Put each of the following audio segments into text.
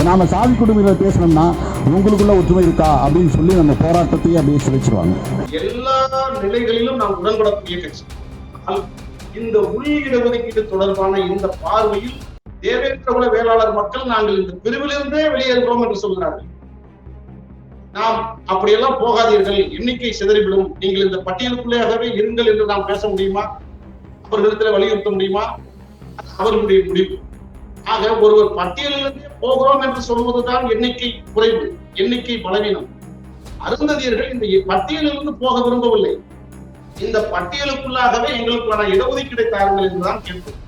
நாம சாதி குடும்பங்களை பேசணும்னா உங்களுக்குள்ள ஒற்றுமை இருக்கா அப்படின்னு சொல்லி நம்ம போராட்டத்தையே அப்படியே சிதைச்சிருவாங்க. எல்லா நிலைகளிலும் நாம் உடன்படக்கூடிய கட்சி. இந்த உள் இடஒதுக்கீடு தொடர்பான இந்த பார்வையில் தேவேந்திர குல வேளாளர் மக்கள் நாங்கள் இந்த பிரிவிலிருந்தே வெளியேறுகிறோம் என்று சொல்கிறார்கள். நாம் அப்படியெல்லாம் போகாதீர்கள், எண்ணிக்கை சிதறிவிடும், நீங்கள் இந்த பட்டியலுக்குள்ளேயாகவே இருங்கள் என்று நாம் பேச முடியுமா? அவர்களிடத்தில் வலியுறுத்த முடியுமா? அவர்களுடைய முடிவு. ஆக ஒருவர் பட்டியலிலிருந்தே போகிறோம் என்று சொல்வதுதான் எண்ணிக்கை குறைவு, எண்ணிக்கை பலவீனம். அருந்ததியர்கள் இந்த பட்டியலிலிருந்து போக விரும்பவில்லை. இந்த பட்டியலுக்குள்ளாகவே எங்களுக்கான இடஒதுக்கீடை தாருங்கள் என்றுதான் கேட்போம்.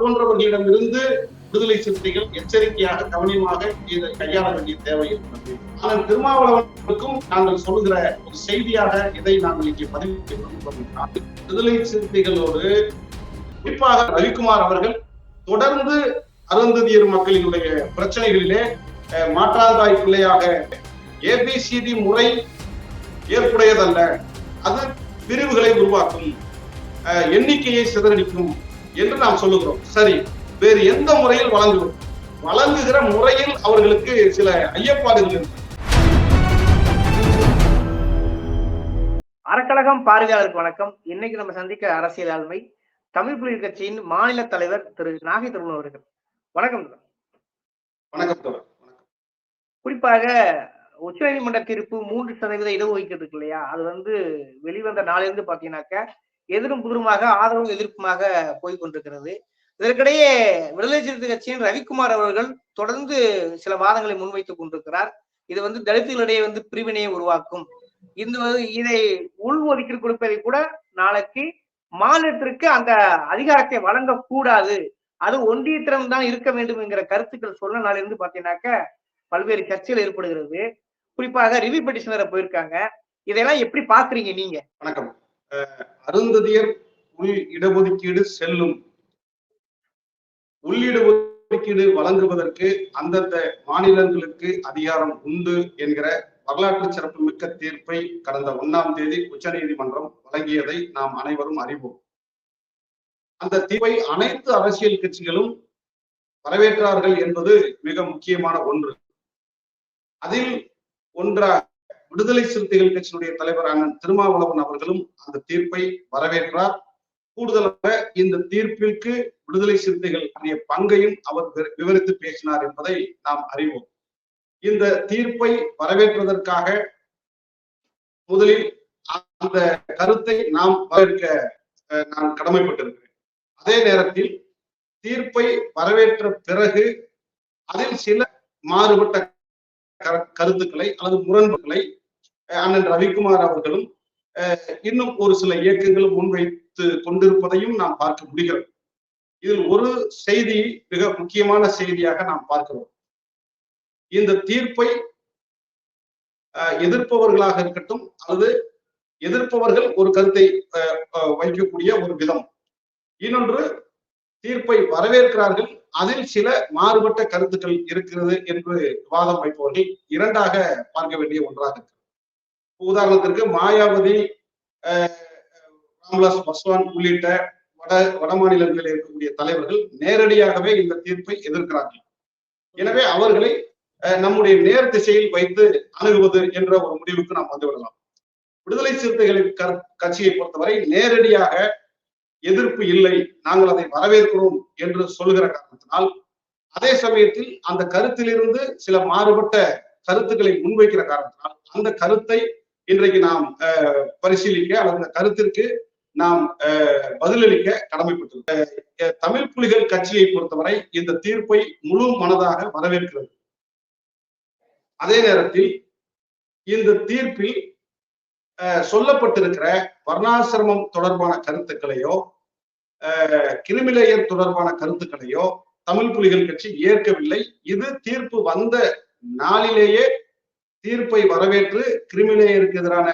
போன்றவர்களிடமிருந்து விடுதலை சிறுத்தைகள் எச்சரிக்கையாக கவனமாக இதை கையாள வேண்டிய தேவை இருக்கிறது. ஆனால் திருமாவளவனுக்கும் நாங்கள் சொல்லுகிற ஒரு செய்தியாக இதை நாங்கள் இங்கே பதிவு செய்ய விடுதலை சிறுத்தைகளோடு குறிப்பாக ரவிக்குமார் அவர்கள் தொடர்ந்து அருந்ததியர் மக்களினுடைய பிரச்சனைகளிலே மாற்றாந்தாய் பிள்ளையாக ஏபிசிடி முறை ஏற்புடையதல்ல, அது பிரிவுகளை உருவாக்கும், எண்ணிக்கையை சிதறடிக்கும் என்று நாம் சொல்லுகிறோம். சரி, வேறு எந்த முறையில் வழங்குகிற முறையில் அவர்களுக்கு சில ஐயப்பாடுகள் இருக்கு. அறக்கழகம் பார்வையாளருக்கு வணக்கம். இன்னைக்கு நம்ம சந்திக்க அரசியல் ஆளுமை தமிழ் புலிகள் கட்சியின் மாநில தலைவர் திரு நாகை தருண் அவர்கள். வணக்கம். வணக்கம். குறிப்பாக உச்ச நீதிமன்ற தீர்ப்பு 3% இடஒதுக்கீடு இருக்கு இல்லையா, அது வெளிவந்த நாளிலிருந்து பாத்தீங்கன்னாக்க எதிரும் புதிருமாக ஆதரவும் எதிர்ப்புமாக போய்கொண்டிருக்கிறது. இதற்கிடையே விடுதலை சிறுத்தை கட்சியின் ரவிக்குமார் அவர்கள் தொடர்ந்து சில வாதங்களை முன்வைத்துக் கொண்டிருக்கிறார். இது தலித்துகளிடையே பிரிவினையை உருவாக்கும், இதை உள் ஒதுக்கீடு கொடுப்பதை கூட நாளைக்கு மாநிலத்திற்கு அந்த அதிகாரத்தை வழங்கக்கூடாது, அது ஒன்றியத்திடம் தான் இருக்க வேண்டும் என்கிற கருத்துக்கள் சொன்ன நாளிலிருந்து பாத்தீங்கன்னாக்க பல்வேறு சர்ச்சைகள் ஏற்படுகிறது. குறிப்பாக ரிவ்யூ பெட்டிஷனரை போயிருக்காங்க. இதெல்லாம் எப்படி பாக்குறீங்க நீங்க? வணக்கம். அருந்ததியர் உள் இடஒதுக்கீடு செல்லும், உள்ளிடஒதுக்கீடு வழங்குவதற்கு அந்தந்த மாநிலங்களுக்கு அதிகாரம் உண்டு என்கிற வரலாற்று சிறப்பு மிக்க தீர்ப்பை கடந்த 1ஆம் தேதி உச்ச நீதிமன்றம் வழங்கியதை நாம் அனைவரும் அறிவோம். அந்த தீர்ப்பை அனைத்து அரசியல் கட்சிகளும் வரவேற்றார்கள் என்பது மிக முக்கியமான ஒன்று. அதில் ஒன்றாக விடுதலை சிறுத்தைகள் கட்சியினுடைய தலைவர் அண்ணன் திருமாவளவன் அவர்களும் அந்த தீர்ப்பை வரவேற்றார். கூடுதலாக இந்த தீர்ப்பிற்கு விடுதலை சிறுத்தைகள் பங்கையும் அவர் விவரித்து பேசினார் என்பதை நாம் அறிவோம். இந்த தீர்ப்பை வரவேற்றதற்காக முதலில் அந்த கருத்தை நாம் வரவேற்க நான் கடமைப்பட்டிருக்கிறேன். அதே நேரத்தில் தீர்ப்பை வரவேற்ற பிறகு அதில் சில மாறுபட்ட கருத்துக்களை அல்லது முரண்பாடுகளை அண்ணன் ரவிக்குமார் அவர்களும் இன்னும் ஒரு சில இயக்கங்களும் முன்வைத்து கொண்டிருப்பதையும் நாம் பார்க்க முடிகிறது. இதில் ஒரு செய்தி மிக முக்கியமான செய்தியாக நாம் பார்க்கிறோம். இந்த தீர்ப்பை எதிர்ப்பவர்களாக இருக்கட்டும் அல்லது எதிர்ப்பவர்கள் ஒரு கருத்தை வைக்கக்கூடிய ஒரு விதம், இன்னொன்று தீர்ப்பை வரவேற்கிறார்கள், அதில் சில மாறுபட்ட கருத்துக்கள் இருக்கிறது என்று வாதம் வைப்பவர்கள் இரண்டாக பார்க்க வேண்டிய ஒன்றாக இருக்கு. உதாரணத்திற்கு மாயாவதி, ராம்விலாஸ் பாஸ்வான் உள்ளிட்ட வட மாநிலங்களில் இருக்கக்கூடிய தலைவர்கள் நேரடியாகவே இந்த தீர்ப்பை எதிர்க்கிறார்கள். எனவே அவர்களை நம்முடைய நேர் திசையில் வைத்து அணுகுவது என்ற ஒரு முடிவுக்கு நாம் வந்துவிடலாம். விடுதலை சிறுத்தைகளின் கட்சியை பொறுத்தவரை நேரடியாக எதிர்ப்பு இல்லை, நாங்கள் அதை வரவேற்கிறோம் என்று சொல்லுகிற காரணத்தினால் அதே சமயத்தில் அந்த கருத்திலிருந்து சில மாறுபட்ட கருத்துக்களை முன்வைக்கிற காரணத்தினால் அந்த கருத்தை இன்றைக்கு நாம் பரிசீலிக்க அல்லது அந்த கருத்திற்கு நாம் பதிலளிக்க கடமைப்பட்டிருக்கிறோம். தமிழ் புலிகள் கட்சியை பொறுத்தவரை இந்த தீர்ப்பை முழு மனதாக வரவேற்கிறது. அதே நேரத்தில் இந்த தீர்ப்பில் சொல்லப்பட்டிருக்கிற வர்ணாசிரமம் தொடர்பான கருத்துக்களையோ கிரிமிலேயர் தொடர்பான கருத்துக்களையோ தமிழ் புலிகள் கட்சி ஏற்கவில்லை. இது தீர்ப்பு வந்த நாளிலேயே தீர்ப்பை வரவேற்று கிரிமிலேயருக்கு எதிரான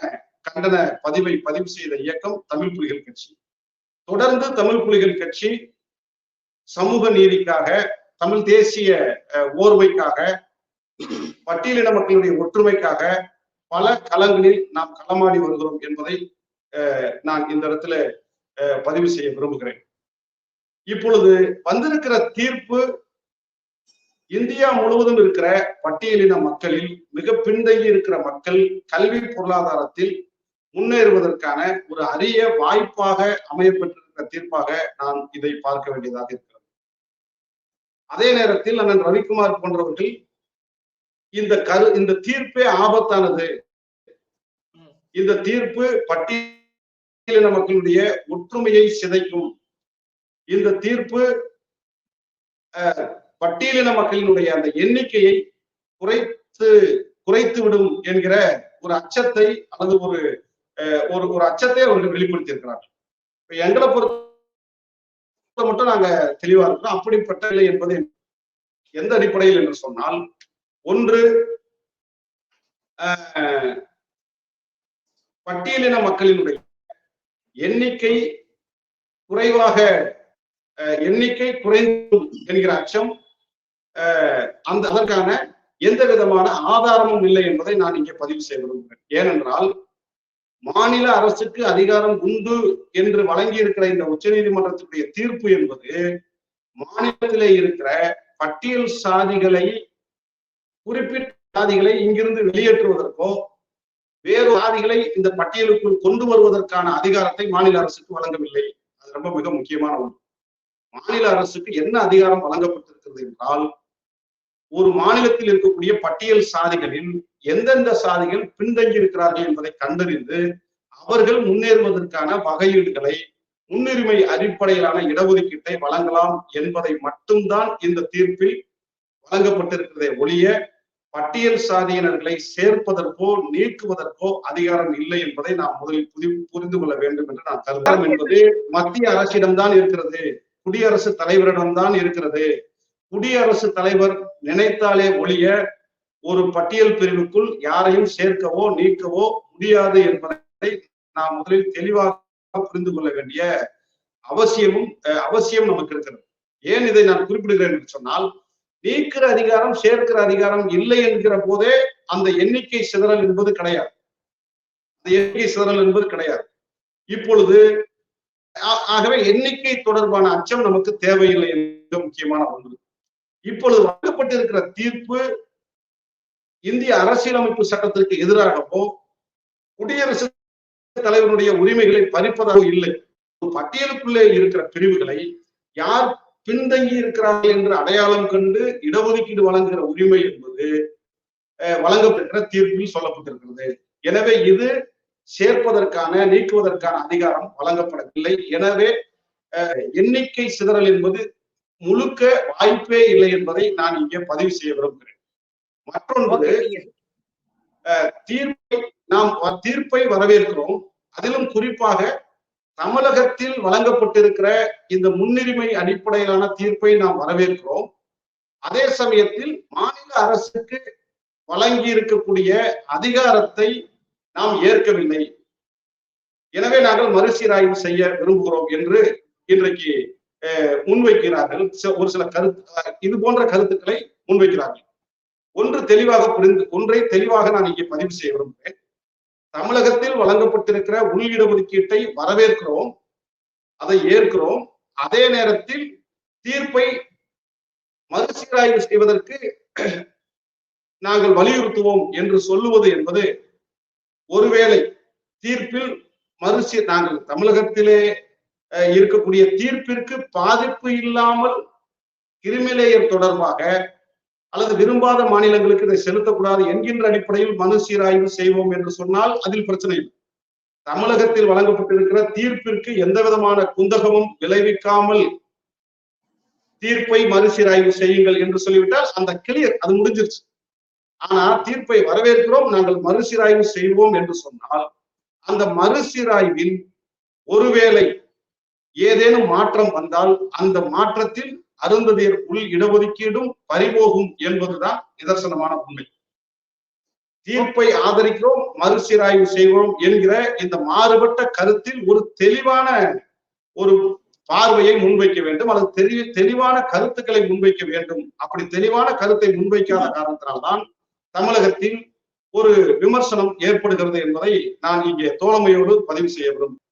கண்டன பதிவு செய்த இயக்கம் தமிழ் புலிகள் கட்சி. தொடர்ந்து தமிழ் புலிகள் கட்சி சமூக நீதிக்காக, தமிழ் தேசிய ஓர்மைக்காக, பட்டியலின மக்களுடைய ஒற்றுமைக்காக பல களங்களில் நாம் களமாடி வருகிறோம் என்பதை நான் இந்த இடத்துல பதிவு செய்ய விரும்புகிறேன். இப்பொழுது வந்திருக்கிற தீர்ப்பு இந்தியா முழுவதும் இருக்கிற பட்டியலின மக்களில் மிக பின்தங்கி இருக்கிற மக்கள் கல்வி பொருளாதாரத்தில் முன்னேறுவதற்கான ஒரு அரிய வாய்ப்பாக அமையப்பட்டிருக்கிற தீர்ப்பாக நாம் இதை பார்க்க வேண்டியதாக இருக்கிறது. அதே நேரத்தில் அண்ணன் ரவிக்குமார் போன்றவர்கள் இந்த தீர்ப்பே ஆபத்தானது, இந்த தீர்ப்பு பட்டியலின மக்களுடைய ஒற்றுமையை சிதைக்கும், இந்த தீர்ப்பு பட்டியலின மக்களினுடைய அந்த எண்ணிக்கையை குறைத்து விடும் என்கிற ஒரு அச்சத்தை அல்லது ஒரு அச்சத்தை அவர்கள் வெளிப்படுத்தி இருக்கிறார்கள். எங்களை பொறுத்த மட்டும் நாங்க தெளிவா இருக்கிறோம். அப்படிப்பட்ட நிலை என்பது எந்த அடிப்படையில் என்று சொன்னால், ஒன்று பட்டியலின மக்களினுடைய எண்ணிக்கை குறைந்து என்கிற அச்சம், அதற்கான எந்த விதமான ஆதாரமும் இல்லை என்பதை நான் இங்கே பதிவு செய்ய விரும்புகிறேன். ஏனென்றால் மாநில அரசுக்கு அதிகாரம் உண்டு என்று வழங்கி இருக்கிற இந்த உச்சநீதிமன்றத்தினுடைய தீர்ப்பு என்பது மாநிலத்திலே இருக்கிற பட்டியல் சாதிகளை, குறிப்பிட்ட சாதிகளை இங்கிருந்து வெளியேற்றுவதற்கோ வேறு சாதிகளை இந்த பட்டியலுக்குள் கொண்டு வருவதற்கான அதிகாரத்தை மாநில அரசுக்கு வழங்கவில்லை. அது ரொம்ப மிக முக்கியமான ஒன்று. மாநில அரசுக்கு என்ன அதிகாரம் வழங்கப்பட்டிருக்கிறது என்றால், ஒரு மாநிலத்தில் இருக்கக்கூடிய பட்டியல் சாதிகளில் எந்தெந்த சாதிகள் பின்தங்கி இருக்கிறார்கள் என்பதை கண்டறிந்து அவர்கள் முன்னேறுவதற்கான வகையீடுகளை, முன்னுரிமை அடிப்படையிலான இடஒதுக்கீட்டை வழங்கலாம் என்பதை மட்டும்தான் இந்த தீர்ப்பில் வழங்கப்பட்டிருக்கிறதே ஒழிய பட்டியல் சாதியினர்களை சேர்ப்பதற்கோ நீக்குவதற்கோ அதிகாரம் இல்லை என்பதை நாம் முதலில் புரிந்து கொள்ள வேண்டும் என்று நான் கருதுகிறேன். என்பது மத்திய அரசிடம்தான் இருக்கிறது, குடியரசுத் தலைவரிடம்தான் இருக்கிறது. குடியரசுத் தலைவர் நினைத்தாலே ஒழிய ஒரு பட்டியல் பிரிவுக்குள் யாரையும் சேர்க்கவோ நீக்கவோ முடியாது என்பதை நாம் முதலில் தெளிவாக புரிந்து கொள்ள வேண்டிய அவசியம் நமக்கு இருக்கிறது. ஏன் இதை நான் குறிப்பிடுகிறேன் என்று சொன்னால், நீக்கிற அதிகாரம் சேர்க்கிற அதிகாரம் இல்லை என்கிற போதே அந்த எண்ணிக்கை சிதறல் என்பது கிடையாது. இப்பொழுது ஆகவே எண்ணிக்கை தொடர்பான அச்சம் நமக்கு தேவையில்லை என்ற முக்கியமான ஒன்று. இப்பொழுது வழங்கப்பட்டிருக்கிற தீர்ப்பு இந்திய அரசியலமைப்பு சட்டத்திற்கு எதிராகவோ குடியரசுத் தலைவருடைய உரிமைகளை பறிப்பதாக இல்லை. பட்டியலுக்குள்ளே இருக்கிற பிரிவுகளை யார் பின்தங்கி இருக்கிறார்கள் என்று அடையாளம் கண்டு இடஒதுக்கீடு வழங்குகிற உரிமை என்பது வழங்கப்பட்டிருக்கிற தீர்ப்பில் சொல்லப்பட்டிருக்கிறது. எனவே இது சேர்ப்பதற்கான, நீக்குவதற்கான அதிகாரம் வழங்கப்படவில்லை. எனவே எண்ணிக்கை சிதறல் என்பது முழுக்க வாய்ப்பே இல்லை என்பதை நான் இங்கே பதிவு செய்ய விரும்புகிறேன். மற்றொன்று, தீர்ப்பை வரவேற்கிறோம். அதிலும் குறிப்பாக தமிழகத்தில் வழங்கப்பட்டிருக்கிற இந்த முன்னுரிமை அடிப்படையிலான தீர்ப்பை நாம் வரவேற்கிறோம். அதே சமயத்தில் மாநில அரசுக்கு வழங்கி இருக்கக்கூடிய அதிகாரத்தை நாம் ஏற்கவில்லை. எனவே நாங்கள் மறுசீராய்வு செய்ய விரும்புகிறோம் என்று இன்றைக்கு முன்வைக்கிறார்கள். ஒரு சில இது போன்ற கருத்துக்களை முன்வைக்கிறார்கள். ஒன்றை தெளிவாக நான் இங்கே பதிவு செய்ய விரும்புகிறேன். தமிழகத்தில் வழங்கப்பட்டிருக்கிற உள்ளிடஒதுக்கீட்டை வரவேற்கிறோம், அதை ஏற்கிறோம். அதே நேரத்தில் தீர்ப்பை மறுசீராய்வு செய்வதற்கு நாங்கள் வலியுறுத்துவோம் என்று சொல்லுவது என்பது, ஒருவேளை தீர்ப்பில் நாங்கள் தமிழகத்திலே இருக்கக்கூடிய தீர்ப்பிற்கு பாதிப்பு இல்லாமல் கிரிமிலேயர் தொடர்பாக அல்லது விரும்பாத மாநிலங்களுக்கு இதை செலுத்தக்கூடாது என்கின்ற அடிப்படையில் மறுசீராய்வு செய்வோம் என்று சொன்னால் அதில் பிரச்சனை இல்லை. தமிழகத்தில் வழங்கப்பட்டிருக்கிற தீர்ப்பிற்கு எந்த விதமான குந்தகமும் விளைவிக்காமல் தீர்ப்பை மறுசீராய்வு செய்யுங்கள் என்று சொல்லிவிட்டால் அந்த கிளியர், அது முடிஞ்சிருச்சு. ஆனா தீர்ப்பை வரவேற்கிறோம், நாங்கள் மறுசீராய்வு செய்வோம் என்று சொன்னால் அந்த மறுசீராய்வில் ஒருவேளை ஏதேனும் மாற்றம் வந்தால் அந்த மாற்றத்தில் அருந்ததியர் உள் இடஒதுக்கீடும் பறிபோகும் என்பதுதான் நிதர்சனமான உண்மை. தீர்ப்பை ஆதரிக்கிறோம், மறுசீராய்வு செய்வோம் என்கிற இந்த மாறுபட்ட கருத்தில் ஒரு தெளிவான ஒரு பார்வையை முன்வைக்க வேண்டும், அல்லது தெளிவான கருத்துக்களை முன்வைக்க வேண்டும். அப்படி தெளிவான கருத்தை முன்வைக்காத காரணத்தினால்தான் தமிழகத்தில் ஒரு விமர்சனம் ஏற்படுகிறது என்பதை நான் இங்கே தோழமையோடு பதிவு செய்ய விரும்புகிறேன்.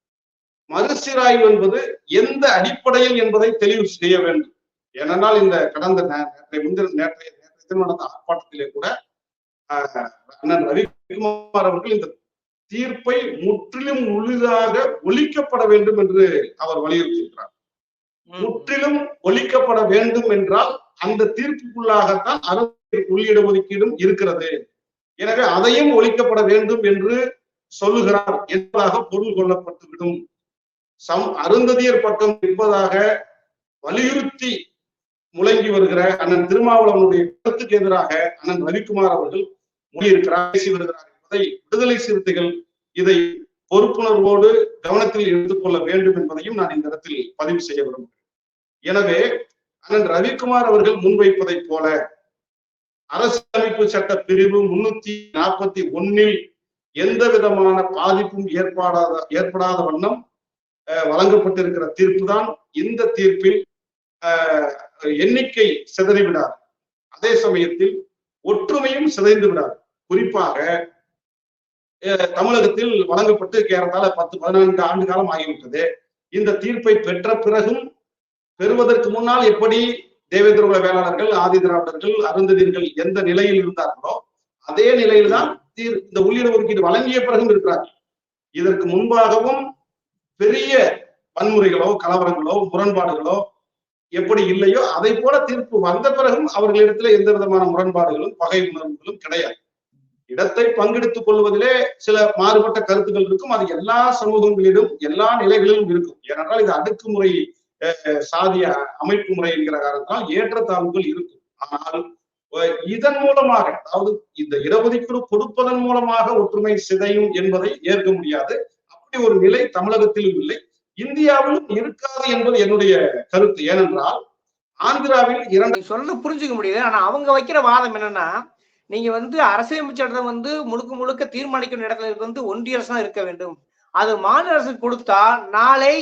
மறுசீராய்வு என்பது எந்த அடிப்படையில் என்பதை தெளிவு செய்ய வேண்டும். ஏனென்றால் இந்த கடந்த நேற்றைய நடந்த ஆர்ப்பாட்டத்திலே கூட அண்ணன் ரவிக்குமார் அவர்கள் இந்த தீர்ப்பை முற்றிலும் முழுதாக ஒழிக்கப்பட வேண்டும் என்று அவர் வலியுறுத்தியிருக்கிறார். முற்றிலும் ஒழிக்கப்பட வேண்டும் என்றால் அந்த தீர்ப்புக்குள்ளாகத்தான் அரசியல் உள்ளிட ஒதுக்கீடும் இருக்கிறது. எனவே அதையும் ஒழிக்கப்பட வேண்டும் என்று சொல்லுகிறார் என்பதாக பொருள் கொள்ளப்பட்டுவிடும். அருந்ததியர் பக்கம் இருப்பதாக வலியுறுத்தி முழங்கி வருகிற அண்ணன் திருமாவளவனுடைய கருத்துக்கு எதிராக அண்ணன் ரவிக்குமார் அவர்கள் மொழியிருக்கிறார், பேசி வருகிறார் என்பதை விடுதலை சிறுத்தைகள் இதை பொறுப்புணர்வோடு கவனத்தில் எடுத்துக்கொள்ள வேண்டும் என்பதையும் நான் இந்த இடத்தில் பதிவு செய்ய விரும்புகிறேன். எனவே அண்ணன் ரவிக்குமார் அவர்கள் முன்வைப்பதை போல அரசியலமைப்பு சட்ட பிரிவு 341 எந்த விதமான பாதிப்பும் ஏற்படாத வண்ணம் வழங்கப்பட்டிருக்கிற தீர்ப்பு தான் இந்த தீர்ப்பில் எண்ணிக்கை சிதறிவிடாது. அதே சமயத்தில் ஒற்றுமையும் சிதைந்து விடாது. குறிப்பாக தமிழகத்தில் வழங்கப்பட்டு ஏறத்தாழ 10-14 ஆண்டு காலம் ஆகிவிட்டது. இந்த தீர்ப்பை பெற்ற பிறகும் பெறுவதற்கு முன்னால் எப்படி தேவேந்திர குல வேளாளர்கள், ஆதி திராவிடர்கள், அருந்ததியர்கள் எந்த நிலையில் இருந்தார்களோ அதே நிலையில்தான் இந்த உள்ளிட ஒதுக்கீடு வழங்கிய பிறகும் இருக்கிறார்கள். இதற்கு முன்பாகவும் பெரிய வன்முறைகளோ, கலவரங்களோ, முரண்பாடுகளோ எப்படி இல்லையோ அதை போல தீர்ப்பு வந்த பிறகும் அவர்களிடத்துல எந்த விதமான முரண்பாடுகளும் பகை உணர்வுகளும் கிடையாது. இடத்தை பங்கெடுத்துக் கொள்வதிலே சில மாறுபட்ட கருத்துக்கள் இருக்கும். அது எல்லா சமூகங்களிலும் எல்லா நிலைகளிலும் இருக்கும். ஏனென்றால் இது அடுக்குமுறை சாதிய அமைப்பு முறை என்கிற காரணத்தால் ஏற்றத்தாழ்வுகள் இருக்கும். ஆனால் இதன் மூலமாக, அதாவது இந்த இடஒதுக்கீடு கொடுப்பதன் மூலமாக ஒற்றுமை சிதையும் என்பதை ஏற்க முடியாது. அப்படி ஒரு நிலை தமிழகத்திலும் இல்லை, இந்தியாவிலும் இருக்காது என்பது என்னுடைய கருத்து. ஏனென்றால் ஆந்திராவில் 2 சொல்ல புரிஞ்சுக்க முடியுது. ஆனா அவங்க வைக்கிற வாதம் என்னன்னா, நீங்க அரசியலமைப்பு சட்டம் முழுக்க முழுக்க தீர்மானிக்கும் இடத்துல ஒன்றிய அரசு தான் இருக்க வேண்டும். அது மாநில அரசுக்கு கொடுத்தா நாளை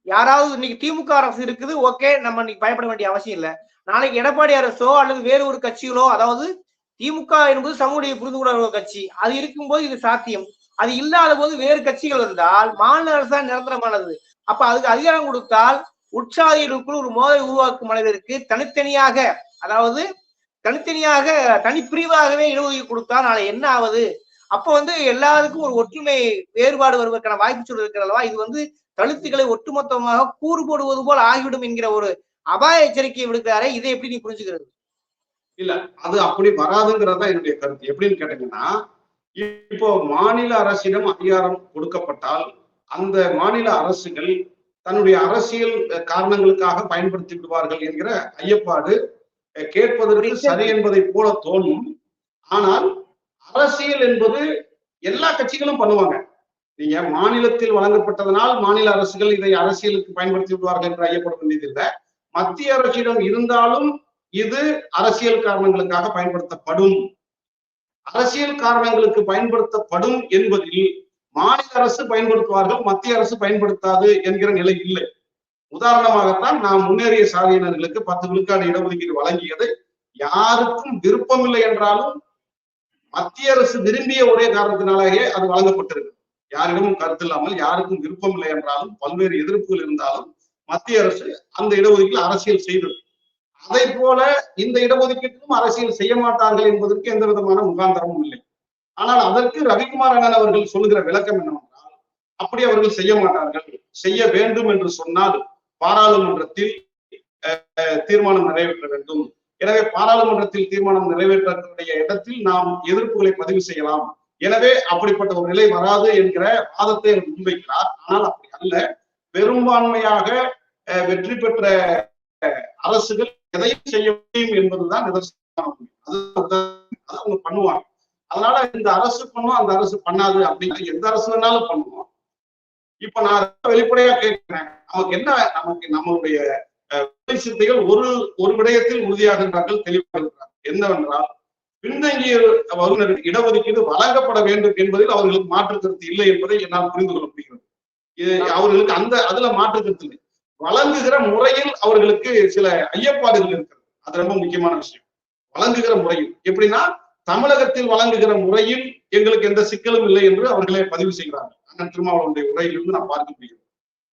யாராவது இன்னைக்கு திமுக அரசு இருக்குது, ஓகே, நம்ம இன்னைக்கு பயப்பட வேண்டிய அவசியம் இல்லை. நாளைக்கு எடப்பாடி அரசோ அல்லது வேறு ஒரு கட்சிகளோ, அதாவது திமுக என்பது சமூக புரிந்துகொள்ள கட்சி, அது இருக்கும்போது இது சாத்தியம். அது இல்லாத போது வேறு கட்சிகள் வந்தால் மாநில அரசு தான் நிரந்தரமானது. அப்ப அதுக்கு அதிகாரம் கொடுத்தால் உற்சாகிகளுக்குள் ஒரு மோதலை உருவாக்கும் அளவிற்கு தனித்தனியாக, அதாவது தனித்தனியாக தனிப்பிரிவாகவே இடஒதுக்கீடு கொடுத்தா நாளை என்ன ஆகுது? அப்ப எல்லாருக்கும் ஒரு ஒற்றுமை வேறுபாடு வருவதற்கான வாய்ப்பு சூழல் இருக்கிறதா? இது தலித்துகளை ஒட்டுமொத்தமாக கூறு போடுவது போல் ஆகிவிடும் என்கிற ஒரு அபாய எச்சரிக்கையை விடுக்கிறாரே, இதை எப்படி நீ புரிஞ்சுக்கிறது? இல்ல, அது அப்படி வராதுங்கிறதா என்னுடைய கருத்து. எப்படின்னு கேட்டீங்கன்னா, இப்போ மாநில அரசிடம் அதிகாரம் கொடுக்கப்பட்டால் அந்த மாநில அரசுகள் தன்னுடைய அரசியல் காரணங்களுக்காக பயன்படுத்தி விடுவார்கள் என்கிற ஐயப்பாடு கேட்பதற்கு சரி என்பதை போல தோன்றும். ஆனால் அரசியல் என்பது எல்லா கட்சிகளும் பண்ணுவாங்க. நீங்க மாநிலத்தில் வழங்கப்பட்டதனால் மாநில அரசுகள் இதை அரசியலுக்கு பயன்படுத்தி விடுவார்கள் என்று ஐயப்பட வேண்டியதில்லை. மத்திய அரசிடம் இருந்தாலும் இது அரசியல் காரணங்களுக்காக பயன்படுத்தப்படும். அரசியல் காரணங்களுக்கு பயன்படுத்தப்படும் என்பதில் மாநில அரசு பயன்படுத்துவார்கள், மத்திய அரசு பயன்படுத்தாது என்கிற நிலை இல்லை. உதாரணமாகத்தான் நாம் முன்னேறிய சாதியினர்களுக்கு 10 விழுக்காடு இடஒதுக்கீடு வழங்கியது யாருக்கும் விருப்பம் இல்லை என்றாலும் மத்திய அரசு விரும்பிய ஒரே காரணத்தினாலேயே அது வழங்கப்பட்டிருக்கு. யாரிடமும் கருத்து இல்லாமல், யாருக்கும் விருப்பம் இல்லை என்றாலும், பல்வேறு எதிர்ப்புகள் இருந்தாலும் மத்திய அரசு அந்த இடஒதுக்கீடு அரசியல் செய்தது. அதை போல இந்த இடஒதுக்கீட்டுக்கும் அரசியல் செய்ய மாட்டார்கள் என்பதற்கு எந்த விதமான முகாந்தரமும் இல்லை. ஆனால் அதற்கு ரவிக்குமார் அண்ணன் அவர்கள் சொல்லுகிற விளக்கம் என்னவென்றால், அப்படி அவர்கள் செய்ய மாட்டார்கள். செய்ய வேண்டும் என்று சொன்னால் பாராளுமன்றத்தில் தீர்மானம் நிறைவேற்ற வேண்டும். எனவே பாராளுமன்றத்தில் தீர்மானம் நிறைவேற்றக்கூடிய இடத்தில் நாம் எதிர்ப்புகளை பதிவு செய்யலாம். எனவே அப்படிப்பட்ட ஒரு நிலை வராது என்கிற வாதத்தை அவர் முன்வைக்கிறார். ஆனால் அப்படி அல்ல. பெரும்பான்மையாக வெற்றி பெற்ற அரசுகள் எதையும் செய்ய முடியும் என்பதுதான் நிதர்சனம். அது அவங்க பண்ணுவாங்க. அதனால இந்த அரசு பண்ணும், அந்த அரசு பண்ணாது அப்படின்னு எந்த அரசு வேணாலும் பண்ணுவோம். இப்ப நான் வெளிப்படையா கேட்கிறேன், நமக்கு என்ன, நம்மளுடைய சிறுத்தைகள் ஒரு விடயத்தில் உறுதியாகின்றார்கள், தெளிவாக இருக்கிறார்கள். என்னவென்றால், பின்தங்கிய வகுப்பினருக்கு இடஒதுக்கீடு வழங்கப்பட வேண்டும் என்பதில் அவர்களுக்கு மாற்று கருத்து இல்லை என்பதை என்னால் புரிந்து கொள்ள முடிகிறது. இது அவர்களுக்கு அதுல மாற்று கருத்து இல்லை. வழங்குகிற முறையில் அவர்களுக்கு சில ஐயப்பாடுகள் இருக்கிறது. அது ரொம்ப முக்கியமான விஷயம். வழங்குகிற முறையில் எப்படின்னா, தமிழகத்தில் வழங்குகிற முறையில் எங்களுக்கு எந்த சிக்கலும் இல்லை என்று அவர்களே பதிவு செய்கிறார்கள். அண்ணன் திருமாவளவனுடைய உரையிலிருந்து நாம் பார்க்க முடியும்.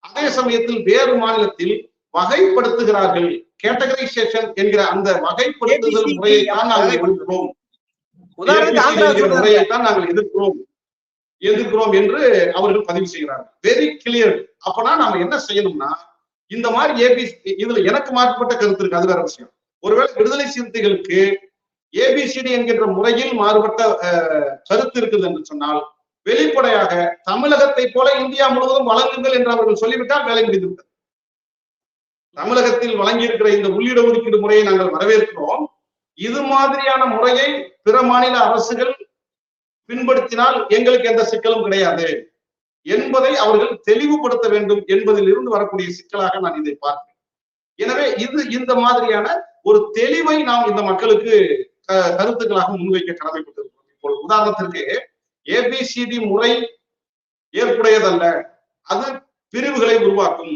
அதே சமயத்தில் வேறு மாநிலத்தில் வகைப்படுத்துகிறார்கள். கேட்டகரைசேஷன் என்கிற அந்த வகைப்படுத்துதல் முறையை தான் நாங்கள் எதிர்க்கிறோம். முறையை தான் நாங்கள் எதிர்க்கிறோம் என்று அவர்கள் பதிவு செய்கிறார்கள். Very clear. அப்பனா நாம என்ன செய்யணும்னா, இந்த மாதிரி ஏபிசி, இதுல எனக்கு மாறுபட்ட கருத்து இருக்கு, அது வேற விஷயம். ஒருவேளை விடுதலை சிறுத்தைகளுக்கு ஏபிசிடி என்கின்ற முறையில் மாறுபட்ட கருத்து இருக்குது என்று சொன்னால், வெளிப்படையாக தமிழகத்தை போல இந்தியா முழுவதும் வழங்குங்கள் என்று அவர்கள் சொல்லிவிட்டால் வேலை முடிந்துவிட்டது. தமிழகத்தில் வழங்கி இருக்கிற இந்த உள்ளிட ஒதுக்கீடு முறையை நாங்கள் வரவேற்கிறோம். இது மாதிரியான முறையை பிற மாநில அரசுகள் பின்படுத்தினால் எங்களுக்கு எந்த சிக்கலும் கிடையாது என்பதை அவர்கள் தெளிவுபடுத்த வேண்டும் என்பதில் இருந்து வரக்கூடிய சிக்கலாக நான் இதை பார்க்கிறேன். எனவே இந்த மாதிரியான ஒரு தெளிவை நாம் இந்த மக்களுக்கு கருத்துக்களாக முன்வைக்க கடமைப்பட்டிருக்கிறோம். இப்போ உதாரணத்திற்கு ஏபிசிடி முறை ஏற்புடையதல்ல, அது பிரிவுகளை உருவாக்கும்,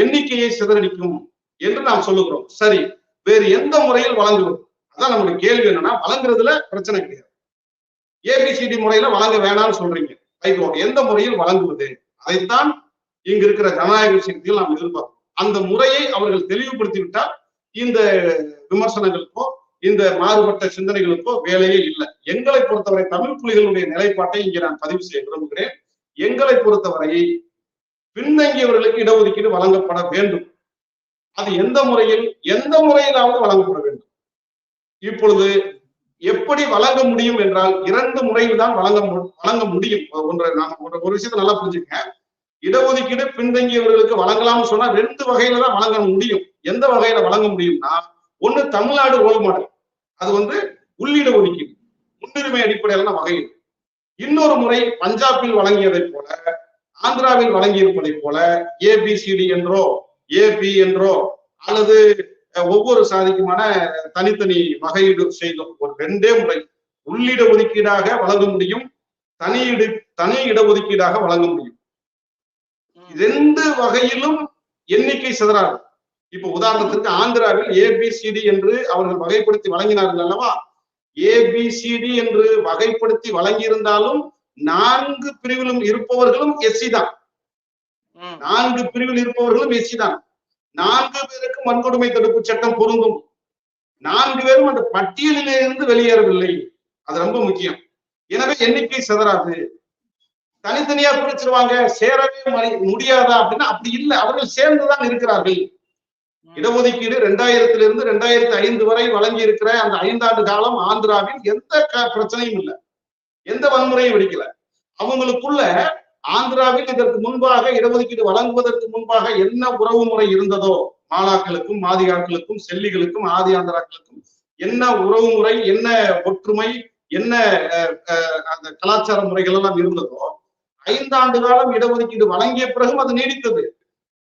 எண்ணிக்கையை சிதறடிக்கும் என்று நாம் சொல்லுகிறோம். சரி, வேறு எந்த முறையில் வழங்குவது? அதான் நம்மளுடைய கேள்வி. என்னன்னா, வழங்குறதுல பிரச்சனை கிடையாது. ஏபிசிடி முறையில வழங்க வேணாம்னு சொல்றீங்க, எந்த முறையில் வழங்குவது? அதைத்தான் இங்க இருக்கிற ஜனநாயக விஷயத்தில் நாம் எதிர்பார்க்கிறோம். அந்த முறையை அவர்கள் தெளிவுபடுத்தி விட்டால் இந்த விமர்சனங்களுக்கோ இந்த மாறுபட்ட சிந்தனைகளுக்கோ வேலையே இல்லை. எங்களை பொறுத்தவரை தமிழ் புலிகளுடைய நிலைப்பாட்டை இங்கே நான் பதிவு செய்ய விரும்புகிறேன். எங்களை பொறுத்தவரை பின்தங்கியவர்களுக்கு இடஒதுக்கீடு வழங்கப்பட வேண்டும். அது எந்த முறையிலாவது வழங்கப்பட வேண்டும். இப்பொழுது எப்படி வழங்க முடியும் என்றால், 2 முறையில் தான் வழங்க முடியும். ஒரு விஷயத்தை நல்லா புரிஞ்சுக்க. இடஒதுக்கீடு பின்தங்கியவர்களுக்கு வழங்கலாம்னு சொன்னா 2 வகையில தான் வழங்க முடியும். எந்த வகையில வழங்க முடியும்னா, ஒண்ணு தமிழ்நாடு ரோல் மாடல், அது உள்ளிட ஒதுக்கீடு முன்னுரிமை அடிப்படையிலான வகையில். இன்னொரு முறை பஞ்சாபில் வழங்கியதை போல, ஆந்திராவில் வழங்கி இருப்பதை போல ஏபிசிடி என்றோ ஏபி என்றோ அல்லது ஒவ்வொரு சாதிக்குமான தனித்தனி வகையீடு செய்தோம். ஒரு 2 முறை உள்ளிட ஒதுக்கீடாக வழங்க முடியும், தனி இடஒதுக்கீடாக வழங்க முடியும். 2 வகையிலும் எண்ணிக்கை சிதறாது. இப்ப உதாரணத்திற்கு ஆந்திராவில் ஏபிசிடி என்று அவர்கள் வகைப்படுத்தி வழங்கினார்கள் அல்லவா? ஏபிசிடி என்று வகைப்படுத்தி வழங்கியிருந்தாலும் 4 பிரிவிலும் இருப்பவர்களும் எஸ்சி தான். 4 பிரிவில் இருப்பவர்களும் எஸ்சி தான். 4 பேருக்கு வன்கொடுமை தடுப்பு சட்டம் பொருந்தும். 4 பேரும் அந்த பட்டியலிலே இருந்து வெளியேறவில்லை. அது ரொம்ப முக்கியம். எனவே எண்ணிக்கை சிதறாது. தனித்தனியா பிரிச்சிருவாங்க, சேரவே முடியாதா அப்படின்னா அப்படி இல்லை. அவர்கள் சேர்ந்துதான் இருக்கிறார்கள். இடஒதுக்கீடு 2000 2005 வரை வழங்கி இருக்கிற அந்த 5 ஆண்டு காலம் ஆந்திராவில் எந்த பிரச்சனையும் இல்லை, எந்த வன்முறையும் வெடிக்கல. அவங்களுக்குள்ள ஆந்திராவில் இதற்கு முன்பாக இடஒதுக்கீடு வழங்குவதற்கு முன்பாக என்ன உறவு முறை இருந்ததோ, மாலாக்களுக்கும் மாதிகாக்களுக்கும் செல்லிகளுக்கும் ஆதி ஆந்திராக்களுக்கும் என்ன உறவு முறை, என்ன ஒற்றுமை, என்ன அந்த கலாச்சார முறைகள் எல்லாம் இருந்ததோ, 5 ஆண்டு காலம் இடஒதுக்கீடு வழங்கிய பிறகும் அது நீடித்தது.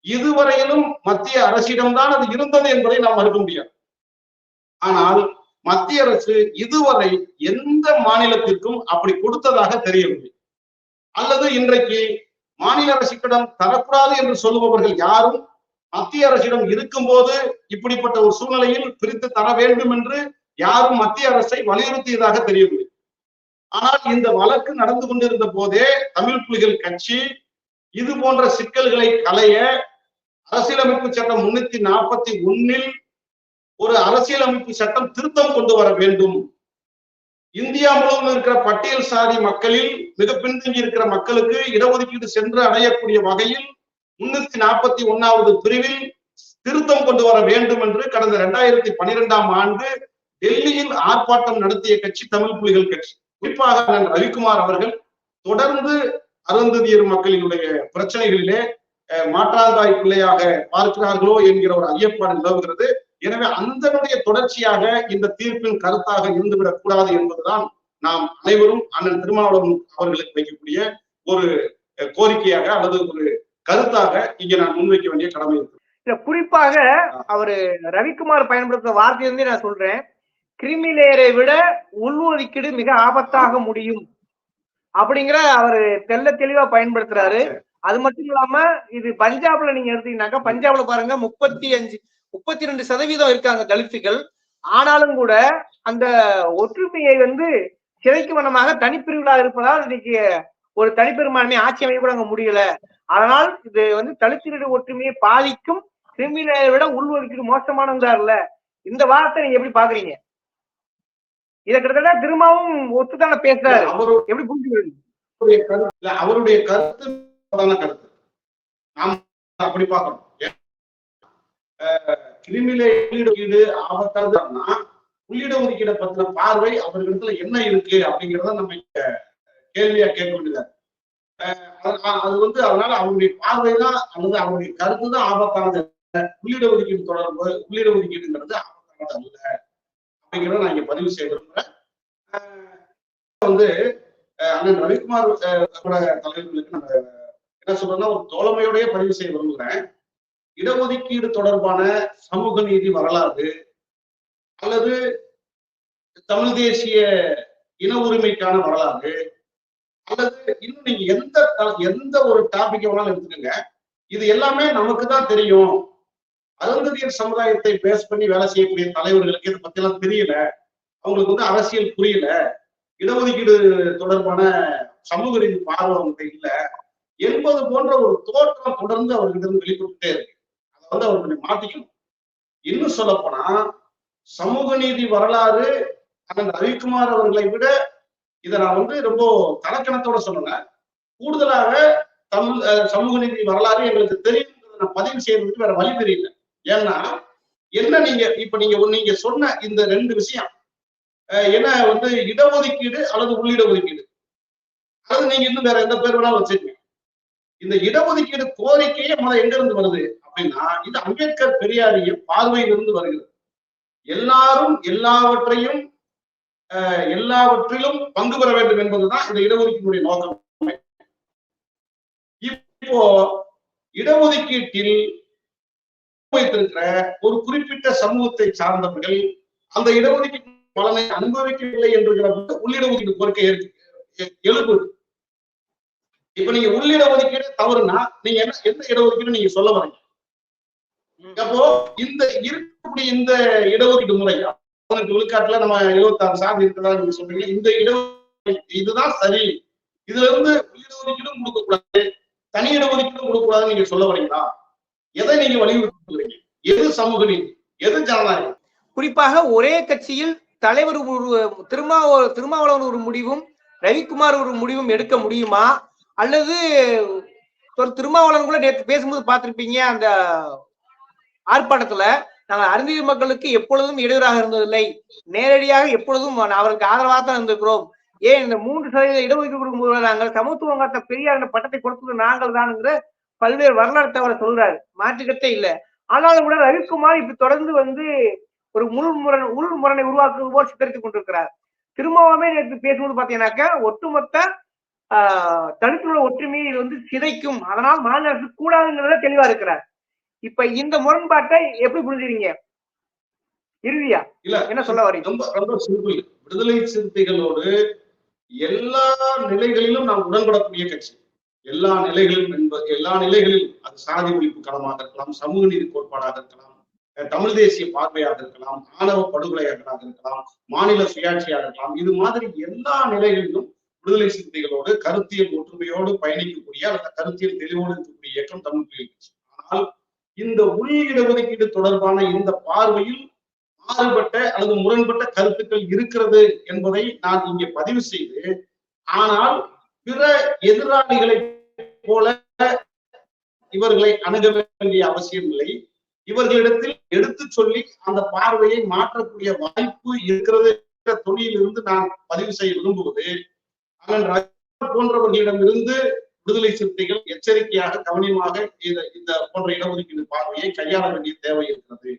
இதுவரையிலும் மத்திய அரசிடம்தான் அது இருந்தது என்பதை நாம் மறுக்க முடியாது. ஆனால் மத்திய அரசு இதுவரை எந்த மாநிலத்திற்கும் அப்படி கொடுத்ததாக தெரியவில்லை. அல்லது இன்றைக்கு மாநில அரசிடம் தரக்கூடாது என்று சொல்லுபவர்கள் யாரும் மத்திய அரசிடம் இருக்கும் போது இப்படிப்பட்ட ஒரு சூழ்நிலையில் பிரித்து தர வேண்டும் என்று யாரும் மத்திய அரசை வலியுறுத்தியதாக தெரியவில்லை. ஆனால் இந்த வழக்கு நடந்து கொண்டிருந்த போதே தமிழ் புலிகள் கட்சி இது போன்ற சிக்கல்களை களைய அரசியலமைப்பு சட்டம் 341 ஒரு அரசியலமைப்பு சட்டம் திருத்தம் கொண்டு வர வேண்டும். இந்தியா முழுவதும் இருக்கிற பட்டியல் சாதி மக்களில் மிக பின்தங்கி இருக்கிற மக்களுக்கு இடஒதுக்கீடு சென்று அடையக்கூடிய வகையில் 341வது பிரிவில் திருத்தம் கொண்டு வர வேண்டும் என்று கடந்த 2012ஆம் ஆண்டு டெல்லியில் ஆர்ப்பாட்டம் நடத்திய கட்சி தமிழ் புலிகள் கட்சி. குறிப்பாக ரவிக்குமார் அவர்கள் தொடர்ந்து அருந்ததியர் மக்களினுடைய பிரச்சனைகளிலே மாற்றாந்தாய் பிள்ளையாக பார்க்கிறார்களோ என்கிற ஒரு ஐயப்பாடு நிலவுகிறது. எனவே அதனுடைய தொடர்ச்சியாக இந்த தீர்ப்பின் கருத்தாக இருந்துவிடக் கூடாது என்பதுதான் நாம் அனைவரும் அண்ணன் திருமாவளவன் அவர்களுக்கு வைக்கக்கூடிய ஒரு கோரிக்கையாக அல்லது ஒரு கருத்தாக இங்க நான் முன்வைக்க வேண்டிய கடமை இருக்கு. குறிப்பாக அவரு ரவிக்குமார் பயன்படுத்த வார்த்தையிலிருந்தே நான் சொல்றேன், கிரிமிலேயரை விட உள்ஒதுக்கீடு மிக ஆபத்தாக முடியும் அப்படிங்கிற அவரு தெளிவா பயன்படுத்துறாரு. அது மட்டும் இல்லாம இது பஞ்சாப்ல நீங்க எடுத்தீங்கன்னாக்கா, பஞ்சாப்ல பாருங்க 32% இருக்காங்க தலித்துகள். ஆனாலும் கூட அந்த ஒற்றுமையை சிறைக்கு வண்ணமாக தனிப்பிரிவுகளாக இருப்பதால் இன்னைக்கு ஒரு தனிப்பெரும்பான்மை ஆட்சி அமைக்க கூட அங்க முடியல. அதனால் இது தலித்தினுடைய ஒற்றுமையை பாதிக்கும். கிரிமினலை விட உள்ஒதுக்கீடு மோசமானதார்ல, இந்த வார்த்தை நீங்க எப்படி பாக்குறீங்க? இதை கிட்டத்தட்ட திரும்பவும் ஒத்துத்தானே பேசுறாரு, எப்படி புரிஞ்சுக்கிறது? அவருடைய கருத்து கருத்து நாம அப்படி பார்க்கணும். கிரிமினல் உள்ளிடஒதுக்கீடு ஆபத்தானதுன்னா உள்ளிட ஒதுக்கீடை பத்தின பார்வை அவர்களிடத்துல என்ன இருக்கு அப்படிங்கிறத நம்ம கேள்வியா கேட்க வேண்டியது. அது வந்து அதனால அவருடைய பார்வை தான் அல்லது அவருடைய கருத்து தான் ஆபத்தானது. உள்ளிட ஒதுக்கீடு தொடர்பு உள்ளிட ஒதுக்கீடுங்கிறது ஆபத்தானது அல்ல அப்படிங்கிறத நான் இங்க பதிவு செய்ய விரும்புறேன். வந்து அண்ணன் ரவிக்குமார் தலைவர்களுக்கு நம்ம என்ன சொல்றோம்னா ஒரு தோழமையோடய பதிவு செய்ய விரும்புகிறேன். இடஒதுக்கீடு தொடர்பான சமூக நீதி வரலாறு அல்லது தமிழ் தேசிய இன உரிமைக்கான வரலாறு அல்லது இன்னும் நீங்க எந்த ஒரு டாபிக் வேணாலும் எடுத்துக்கோங்க, இது எல்லாமே நமக்கு தான் தெரியும். அருந்ததியர் சமுதாயத்தை பேஸ் பண்ணி வேலை செய்யக்கூடிய தலைவர்களுக்கு இதை பத்தி எல்லாம் தெரியல, அவங்களுக்கு வந்து அரசியல் புரியல, இடஒதுக்கீடு தொடர்பான சமூக நீதி பார்வை அவங்ககிட்ட இல்லை என்பது போன்ற ஒரு தோற்றம் தொடர்ந்து அவர்கிட்ட வெளிப்பட்டுட்டே இருக்கு. அதை வந்து அவர் கொஞ்சம் மாத்திக்கணும். இன்னும் சொல்ல போனா சமூக நீதி வரலாறு அண்ணன் ரவிக்குமார் அவர்களை விட இதை நான் வந்து ரொம்ப தலக்கணத்தோட சொன்னேன். கூடுதலாக தமிழ் சமூக நீதி வரலாறு எங்களுக்கு தெரியும் நான் பதிவு செய்யறதுக்கு வேற வழி தெரியல. ஏன்னா என்ன நீங்க சொன்ன இந்த ரெண்டு விஷயம் என்ன வந்து இடஒதுக்கீடு அல்லது உள்ளிட ஒதுக்கீடு அல்லது நீங்க இன்னும் வேற எந்த பேர் வேணாலும் வச்சிருக்கீங்க. இந்த இடஒதுக்கீடு கோரிக்கையே முதல்ல எங்க இருந்து வருது அப்படின்னா இது அம்பேத்கர் பெரியாரிய பார்வையிலிருந்து வருகிறது. எல்லாரும் எல்லாவற்றிலும் பங்கு பெற வேண்டும் என்பதுதான் இந்த இடஒதுக்கீடுடைய நோக்கம். இப்போ இடஒதுக்கீட்டில் வைத்திருக்கிற ஒரு குறிப்பிட்ட சமூகத்தை சார்ந்தவர்கள் அந்த இடஒதுக்கீட்டு பலனை அனுபவிக்கவில்லை என்கிற உள்ளிட ஒதுக்கீடு கோரிக்கை எழுப்புது. இப்ப நீங்க உள்ளிட ஒதுக்கீடு தவறுனா நீங்க எந்த இடஒதுக்கீடு நீங்க சொல்ல வரீங்க? அப்போ இந்த இருக்கக்கூடிய இந்த இடஒதுக்கீடு முறை விழுக்காட்டுல நம்ம 76% இருக்கிறதா நீங்க சொல்றீங்க. இந்த இதுதான் சரி, இதுல இருந்து உள்ளிட ஒதுக்கீடும் கொடுக்கக்கூடாது, தனி இடஒதுக்கீடும் கொடுக்கக்கூடாதுன்னு நீங்க சொல்ல வரீங்களா? எதை நீங்க வலியுறுத்துறீங்க? எது சமூக நீதி, எது ஜனநாயகம்? குறிப்பாக ஒரே கட்சியில் தலைவர் திருமாவளவன் ஒரு முடிவும் ரவிக்குமார் ஒரு முடிவும் எடுக்க முடியுமா? அல்லது ஒரு திருமாவளவன் கூட நேற்று பேசும்போது பார்த்திருப்பீங்க, அந்த ஆர்ப்பாட்டத்துல நாங்கள் அருந்ததியர் மக்களுக்கு எப்பொழுதும் இடையூறாக இருந்ததில்லை, நேரடியாக எப்பொழுதும் அவருக்கு ஆதரவாக தான் இருந்திருக்கிறோம். ஏன் இந்த 3% இடஒதுக்கீடு கொடுக்கும்போது நாங்கள் சமத்துவங்காத்த பெரியார் என்ற பட்டத்தை கொடுத்தது நாங்கள் தான்ங்கிற பல்வேறு வரலாறு தவிர சொல்றாரு, மாற்றுக்கட்டே இல்லை. ஆனாலும் கூட ரவிக்குமார் இப்படி தொடர்ந்து வந்து ஒரு உள்முரணை உருவாக்குவது போல் சித்தரித்துக் கொண்டிருக்கிறார். திரும்பவுமே நேற்று பேசும்போது பாத்தீங்கன்னாக்க ஒட்டுமொத்த தனித்துள்ள ஒற்றுமையை வந்து சிதைக்கும், அதனால் மாநில அரசு கூடாதுங்கிறத தெளிவா இருக்கிறார். இப்ப இந்த முரண்பாட்டை எப்படி புரிஞ்சுறீங்க? இறுதியா இல்ல என்ன சொல்ல வரீங்க? ரொம்ப சிம்பிள். விடுதலை சிறுத்தைகளோடு எல்லா நிலைகளிலும் நாம் உடன்படக்கூடிய கட்சி. எல்லா நிலைகளிலும் அது சாதி ஒழிப்பு களமாக இருக்கலாம், சமூக நீதி கோட்பாடாக இருக்கலாம், தமிழ் தேசிய பார்வையாக இருக்கலாம், ஆணவ படுகொலையாக இருக்கலாம், மாநில சுயாட்சியாக இருக்கலாம். இது மாதிரி எல்லா நிலைகளிலும் விடுதலை சிறுத்தைகளோடு கருத்தியல் ஒற்றுமையோடு பயணிக்கக்கூடிய அல்லது கருத்தியல் தெளிவோடு இருக்கக்கூடிய இயக்கம் தமிழ் புலிகள் கட்சி. ஆனால் இந்த உள்ளிட ஒதுக்கீடு தொடர்பான இந்த பார்வையில் மாறுபட்ட அல்லது முரண்பட்ட கருத்துக்கள் இருக்கிறது என்பதை நான் இங்கே பதிவு செய்து, ஆனால் பிற எதிராளிகளை போல இவர்களை அணுக வேண்டிய அவசியம் இல்லை. இவர்களிடத்தில் எடுத்து சொல்லி அந்த பார்வையை மாற்றக்கூடிய வாய்ப்பு இருக்கிறது என்ற தொழிலிருந்து நான் பதிவு செய்ய விரும்புவது, போன்றவர்களிடமிருந்து விடுதலை சிறுத்தைகள் எச்சரிக்கையாக கவனமாக இந்த போன்ற இடஒதுக்கீடு பார்வையை கையாள வேண்டிய தேவை இருக்கிறது.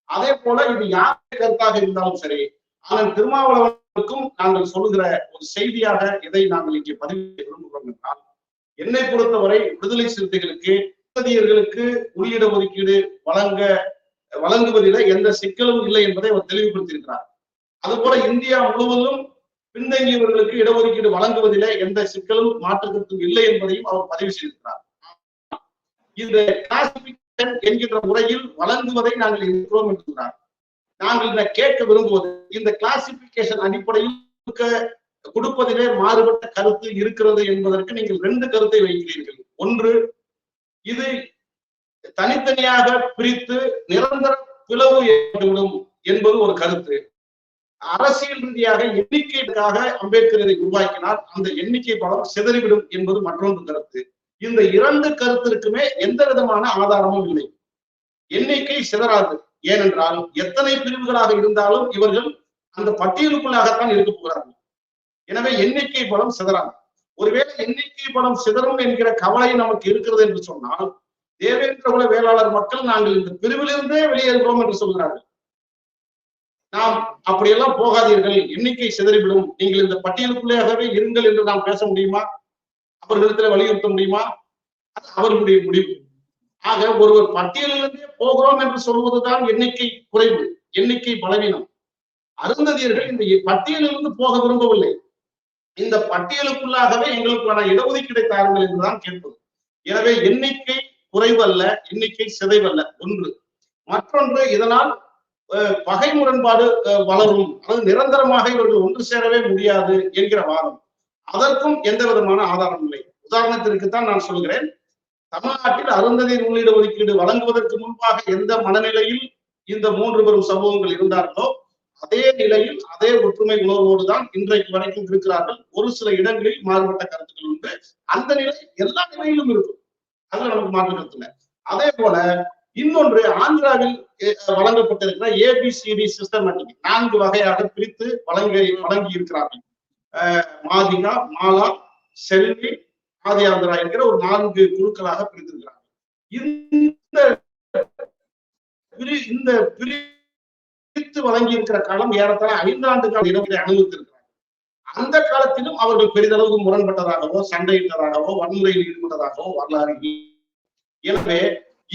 அதே போல இது யாருடைய கருத்தாக இருந்தாலும் சரி, ஆனால் திருமாவளவனுக்கும் நாங்கள் சொல்லுகிற ஒரு செய்தியாக எதை நாங்கள் இங்கே பதிவு செய்ய விரும்புகிறோம் என்றால், என்னை பொறுத்தவரை விடுதலை சிறுத்தைகளுக்கு அருந்ததியர்களுக்கு உள்ளிட ஒதுக்கீடு வழங்குவதில் எந்த சிக்கலும் இல்லை என்பதை அவர் தெளிவுபடுத்தியிருக்கிறார். அதுபோல இந்தியா முழுவதும் பின்தங்கியவர்களுக்கு இடஒதுக்கீடு வழங்குவதிலே எந்த சிக்கலும் மாற்றத்திற்கும் இல்லை என்பதையும் அவர் பதிவு செய்திருக்கிறார். இந்த கிளாசிபிகேஷன் என்கின்ற முறையில் வழங்குவதை நாங்கள் இருக்கிறோம் என்கிறார். நாங்கள் இதை கேட்க விரும்புவது, இந்த கிளாசிபிகேஷன் அடிப்படையில் கொடுப்பதிலே மாறுபட்ட கருத்து இருக்கிறது என்பதற்கு நீங்கள் ரெண்டு கருத்தை வைக்கிறீர்கள். ஒன்று, இது தனித்தனியாக பிரித்து நிரந்தர பிளவு ஏற்பட்டுவிடும் என்பது ஒரு கருத்து. அரசியல் ரீதியாக எண்ணிக்கைக்காக அம்பேத்கர் இதை உருவாக்கினார், அந்த எண்ணிக்கை பலம் சிதறிவிடும் என்பது மற்றொன்று கருத்து. இந்த இரண்டு கருத்திற்குமே எந்த விதமான ஆதாரமும் இல்லை. எண்ணிக்கை சிதறாது, ஏனென்றால் எத்தனை பிரிவுகளாக இருந்தாலும் இவர்கள் அந்த பட்டியலுக்குள்ளாகத்தான் இருக்க போகிறார்கள். எனவே எண்ணிக்கை பலம் சிதறாது. ஒருவேளை எண்ணிக்கை பலம் சிதறும் என்கிற கவலை நமக்கு இருக்கிறது என்று சொன்னால், தேவேந்திர குல வேளாளர் மக்கள் நாங்கள் இந்த பிரிவிலிருந்தே வெளியேறுகிறோம் என்று சொல்கிறார்கள். நாம் அப்படியெல்லாம் போகாதீர்கள், எண்ணிக்கை சிதறிவிடும், நீங்கள் இந்த பட்டியலுக்குள்ளேயாகவே இருங்கள் என்று நாம் பேச முடியுமா? அவர்களிடத்தில் வலியுறுத்த முடியுமா? அது அவர்களுடைய முடிவு. ஆக ஒருவர் பட்டியலிலிருந்தே போகிறோம் என்று சொல்வதுதான் எண்ணிக்கை குறைவு, எண்ணிக்கை பலவீனம். அருந்ததியர்கள் இந்த பட்டியலிலிருந்து போக விரும்பவில்லை. இந்த பட்டியலுக்குள்ளாகவே எங்களுக்கான இடஒதுக்கீடை தாருங்கள் என்றுதான் கேட்பது. எனவே எண்ணிக்கை குறைவல்ல, எண்ணிக்கை சிதைவல்ல ஒன்று. மற்றொன்று, இதனால் பகை முரண்பாடு வளரும், அல்லது நிரந்தரமாக இவர்கள் ஒன்று சேரவே முடியாது என்கிற வாதம், அதற்கும் எந்த விதமான ஆதாரம் இல்லை. உதாரணத்திற்குத்தான் நான் சொல்கிறேன், தமிழ்நாட்டில் அருந்ததியர் உள்ளிட ஒதுக்கீடு வழங்குவதற்கு முன்பாக எந்த மனநிலையில் இந்த 3 பெரும் சமூகங்கள் இருந்தார்களோ அதே நிலையில் அதே ஒற்றுமை உணர்வோடு தான் இன்றைக்கு வரைக்கும் இருக்கிறார்கள். ஒரு சில இடங்களில் மாறுபட்ட கருத்துக்கள் உண்டு, அந்த நிலை எல்லா நிலையிலும் இருக்கும், அதுல நமக்கு மாற்று கருத்து இல்லை. அதே போல இன்னொன்று, ஆந்திராவில் வழங்கப்பட்டிருக்கிற ABCD சிஸ்டமேட்டிக் 4 வகையாக பிரித்து வழங்கி இருக்கிறார்கள். மாதிகா, மாலா, செல்வி, ஆதி ஆந்திரா என்கிற ஒரு 4 குழுக்களாக பிரித்திருக்கிறார்கள். இந்த பிரித்து வழங்கி இருக்கிற காலம் ஏறத்தாழ 5 ஆண்டு கால இடஒதுக்கீட்டை அனுமதித்திருக்கிறார்கள். அந்த காலத்திலும் அவர்கள் பெரிதளவு முரண்பட்டதாகவோ, சண்டையிட்டதாகவோ, வன்முறையில் ஈடுபட்டதாகவோ வரலாறு. எனவே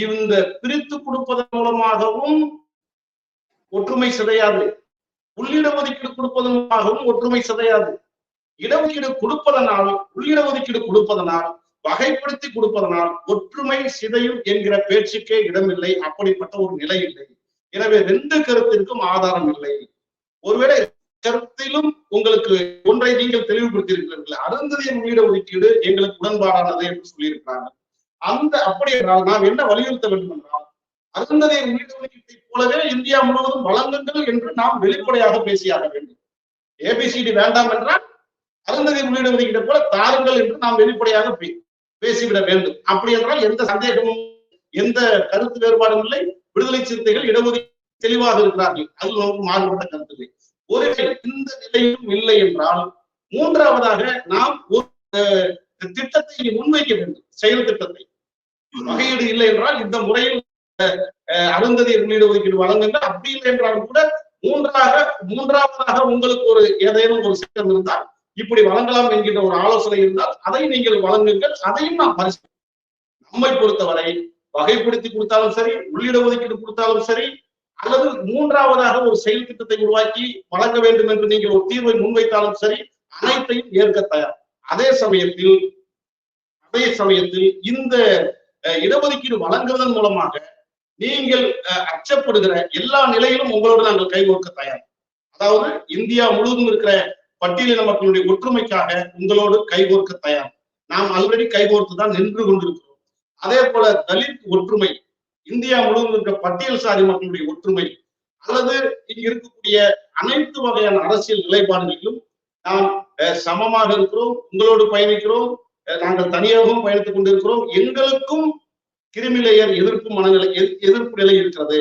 இந்த பிரித்து கொடுப்பதன் மூலமாகவும் ஒற்றுமை சிதையாது, உள்ளிட ஒதுக்கீடு கொடுப்பதன் மூலமாகவும் ஒற்றுமை சிதையாது. இடஒதுக்கீடு கொடுப்பதனால், உள்ளிட ஒதுக்கீடு கொடுப்பதனால், வகைப்படுத்தி கொடுப்பதனால் ஒற்றுமை சிதையும் என்கிற பேச்சுக்கே இடமில்லை. அப்படிப்பட்ட ஒரு நிலை இல்லை. எனவே 2 கருத்திற்கும் ஆதாரம் இல்லை. ஒருவேளை கருத்திலும் உங்களுக்கு ஒன்றை நீங்கள் தெளிவுபடுத்தியிருக்கிறீர்கள், அருந்ததியர் உள்ளிட ஒதுக்கீடு எங்களுக்கு உடன்பாடானது என்று சொல்லியிருக்கிறாங்க. அப்படி என்றால் நாம் என்ன வலியுறுத்த வேண்டும் என்றால், அருந்ததியர் உள்ளிட ஒதுக்கீட்டை போலவே இந்தியா முழுவதும் வழங்குங்கள் என்று நாம் வெளிப்படையாக பேசியாக வேண்டும். ABCD வேண்டாம் என்றால் அருந்ததியர் உள்ளிட ஒதுக்கீட்டை போல தாருங்கள் என்று நாம் வெளிப்படையாக பேசிவிட வேண்டும். அப்படி என்றால் எந்த சந்தேகமும், எந்த கருத்து வேறுபாடும் இல்லை. விடுதலை சிறுத்தைகள் இடஒதுக்கீடு தெளிவாக இருக்கிறார்கள், அது நமக்கு மாறுபட்ட கருத்து இல்லை. ஒருவேளை இந்த நிலையும் இல்லை என்றால், மூன்றாவதாக நாம் ஒரு திட்டத்தை முன்வைக்க வேண்டும், செயல் திட்டத்தை. வகையீடு இல்லை என்றால் இந்த முறையில் அருந்ததியர் உள்ளிட ஒதுக்கீடு வழங்குங்கள். அப்படி இல்லை என்றாலும் கூட மூன்றாவதாக உங்களுக்கு ஒரு ஏதேனும் ஒரு சிஸ்டம் இருந்தால், இப்படி வழங்கலாம் என்கின்ற ஒரு ஆலோசனை இருந்தால் அதை நீங்கள் வழங்குங்கள், அதையும் நாம் பரிசீலிப்போம். நம்மை பொறுத்தவரை வகைப்படுத்தி கொடுத்தாலும் சரி, உள்ளிட ஒதுக்கீடு கொடுத்தாலும் சரி, அல்லது மூன்றாவதாக ஒரு செயல் திட்டத்தை உருவாக்கி வழங்க வேண்டும் என்று நீங்கள் ஒரு தீர்வை முன்வைத்தாலும் சரி, அனைத்தையும் ஏற்க தயார். அதே சமயத்தில் இந்த இடஒதுக்கீடு வழங்குவதன் மூலமாக நீங்கள் அச்சப்படுகிற எல்லா நிலையிலும் உங்களோடு நாங்கள் கைகோர்க்க தயார். அதாவது இந்தியா முழுவதும் இருக்கிற பட்டியலின மக்களுடைய ஒற்றுமைக்காக உங்களோடு கைகோர்க்க தயார். நாம் ஆல்ரெடி கைகோர்த்து தான் நின்று கொண்டிருக்கிறோம். அதே போல தலித் ஒற்றுமை, இந்தியா முழுவதும் இருக்கிற பட்டியல் சாதி மக்களுடைய ஒற்றுமை, அல்லது இங்கு இருக்கக்கூடிய அனைத்து வகையான அரசியல் நிலைப்பாடுகளிலும் நாம் சமமாக இருக்கிறோம், உங்களோடு பயணிக்கிறோம், நாங்கள் தனியாகவும் பயணித்துக் கொண்டிருக்கிறோம். எங்களுக்கும் கிரிமிலேயர் எதிர்ப்பு நிலை இருக்கிறது,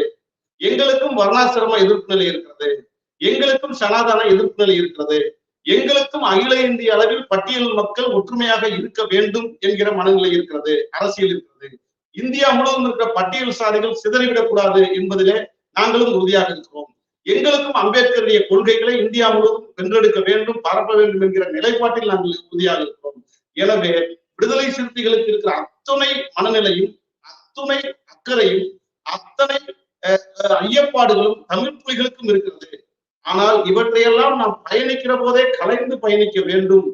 எங்களுக்கும் வர்ணாசிரம எதிர்ப்பு நிலை இருக்கிறது, எங்களுக்கும் சனாதன எதிர்ப்பு நிலை இருக்கிறது, எங்களுக்கும் அகில இந்திய அளவில் பட்டியல் மக்கள் ஒற்றுமையாக இருக்க வேண்டும் என்கிற மனநிலை இருக்கிறது, அரசியல் இருக்கிறது. இந்தியா முழுவதும் இருக்கிற பட்டியல் சாதிகள் சிதறிவிடக் கூடாது என்பதிலே நாங்களும் உறுதியாக இருக்கிறோம். எங்களுக்கும் அம்பேத்கருடைய கொள்கைகளை இந்தியா முழுவதும் வென்றெடுக்க வேண்டும், பரப்ப வேண்டும் என்கிற நிலைப்பாட்டில் நாங்கள் உறுதியாக இருக்கிறோம். எனவே விடுதலை சிறுத்தைகளுக்கு இருக்கிற அத்துணை மனநிலையும், அத்துணை அக்கறையும், அத்தனை ஐயப்பாடுகளும் தமிழ் புலிகளுக்கும் இருக்கிறது. ஆனால் இவற்றையெல்லாம் நாம் பயணிக்கிற போதே கலைந்து பயணிக்க வேண்டும்.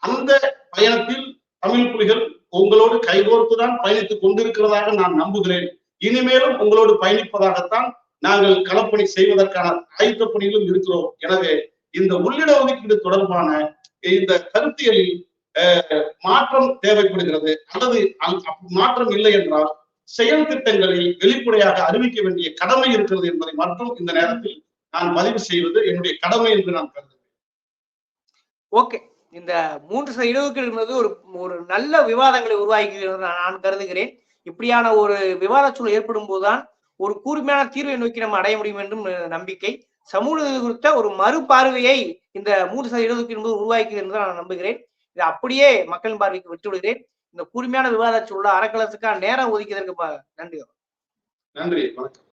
அந்த பயணத்தில் தமிழ் புலிகள் உங்களோடு கைகோர்த்துதான் பயணித்துக் கொண்டிருக்கிறதாக நான் நம்புகிறேன். இனிமேலும் உங்களோடு பயணிப்பதாகத்தான் நாங்கள் களப்பணி செய்வதற்கான ஆயுத பணியிலும் இருக்கிறோம். எனவே இந்த உள்ளிட ஒதுக்கீடு தொடர்பான இந்த கருத்தியலில் மாற்றம் தேவைப்படுகிறது. அல்லது மாற்றம் இல்லை என்றால் செயல் திட்டங்களை வெளிப்படையாக அறிவிக்க வேண்டிய கடமை இருக்கிறது என்பதை மட்டும் இந்த நேரத்தில் நான் பதிவு செய்வது என்னுடைய கடமை என்று நான் கருதுகிறேன். ஓகே, இந்த 3 இடஒதுக்கீடு என்பது ஒரு ஒரு நல்ல விவாதங்களை உருவாக்குகிறது நான் கருதுகிறேன். இப்படியான ஒரு விவாத சூழல் ஏற்படும் போதுதான் ஒரு கூர்மையான தீர்வை நோக்கி நம்ம அடைய முடியும் என்றும் நம்பிக்கை. சமூக நீதி குறித்த ஒரு மறுபார்வையை இந்த 3 இடஒதுக்கீடு என்பது உருவாக்குகிறது என்று நான் நம்புகிறேன். இதை அப்படியே மக்களின் பார்வைக்கு விட்டு விடுகிறேன். இந்த கூர்மையான விவாத சூழல் அறக்கலத்துக்கான நேரம் ஒதுக்கியதற்கு நன்றி. நன்றி, வணக்கம்.